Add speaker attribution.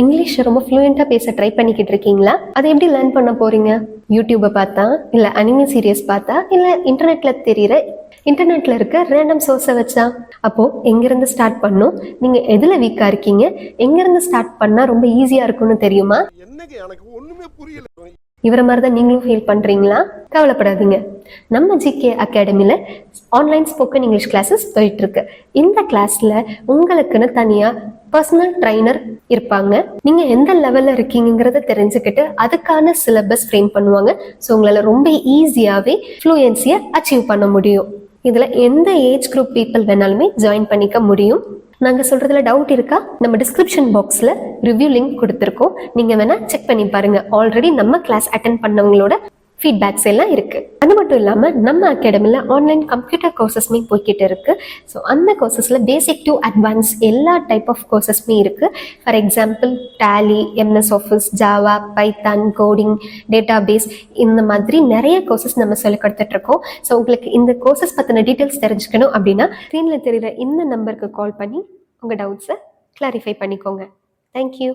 Speaker 1: English ரொம்ப ஃப்ளூயண்டா பேச try பண்ணிக்கிட்டு இருக்கீங்களா? அதை எப்படி லேர்ன் பண்ண போறீங்க? யூடியூபை பார்த்தா, இல்ல அனிமே சீரியஸ் பார்த்தா, இல்ல இன்டர்நெட்ல இருக்க ரேண்டம் சோர்ஸை வச்சா? அப்போ எங்கிருந்து ஸ்டார்ட் பண்ணும்? நீங்க எதுல வீக்கா இருக்கீங்க? எங்கிருந்து ஸ்டார்ட் பண்ணா ரொம்ப ஈஸியா இருக்கும்னு தெரியுமா? இவரை மாதிரி தான் நீங்களும் ஃபீல் பண்றீங்களா? கவலைப்படாதீங்க. நம்ம ஜிகே அகாடமில ஆன்லைன் ஸ்போக்கன் இங்கிலீஷ் கிளாஸஸ் போயிட்டு இருக்கு. இந்த கிளாஸ்ல உங்களுக்குன்னு தனியா பர்சனல் ட்ரைனர் இருப்பாங்க. நீங்க எந்த லெவல்ல இருக்கீங்கிறத தெரிஞ்சுக்கிட்டு அதுக்கான சிலபஸ் ஃப்ரேம் பண்ணுவாங்க. ஸோ உங்களால ரொம்ப ஈஸியாவே ஃப்ளூயன்சியை அச்சீவ் பண்ண முடியும். இதுல எந்த ஏஜ் குரூப் பீப்புள் வேணாலுமே ஜாயின் பண்ணிக்க முடியும். நாங்க சொல்றதுல டவுட் இருக்கா? நம்ம டிஸ்கிரிப்ஷன் பாக்ஸ்ல ரிவ்யூ லிங்க் கொடுத்துருக்கோம். நீங்க வேணா செக் பண்ணி பாருங்க. ஆல்ரெடி நம்ம கிளாஸ் அட்டென்ட் பண்ணவங்களோட ஃபீட்பேக்ஸ் எல்லாம் இருக்கு. அது மட்டும் இல்லாம நம்ம அகாடமில ஆன்லைன் கம்ப்யூட்டர் கோர்சஸ்மே போய்கிட்டு இருக்கு. ஸோ அந்த கோர்சஸ்ல பேசிக் டு அட்வான்ஸ் எல்லா டைப் ஆஃப் கோர்சஸ்மே இருக்கு. For example Tally, MS Office, Java, Python, coding, database, இந்த மாதிரி நிறைய கோர்சஸ் நம்ம சொல்லி கொடுத்துட்டு இருக்கோம். ஸோ உங்களுக்கு இந்த கோர்சஸ் பத்தின டீட்டெயில்ஸ் தெரிஞ்சுக்கணும் அப்படின்னா ஸ்க்ரீன்ல தெரியுற இந்த நம்பருக்கு கால் பண்ணி உங்க டவுட்ஸை கிளாரிஃபை பண்ணிக்கோங்க. தேங்க்யூ.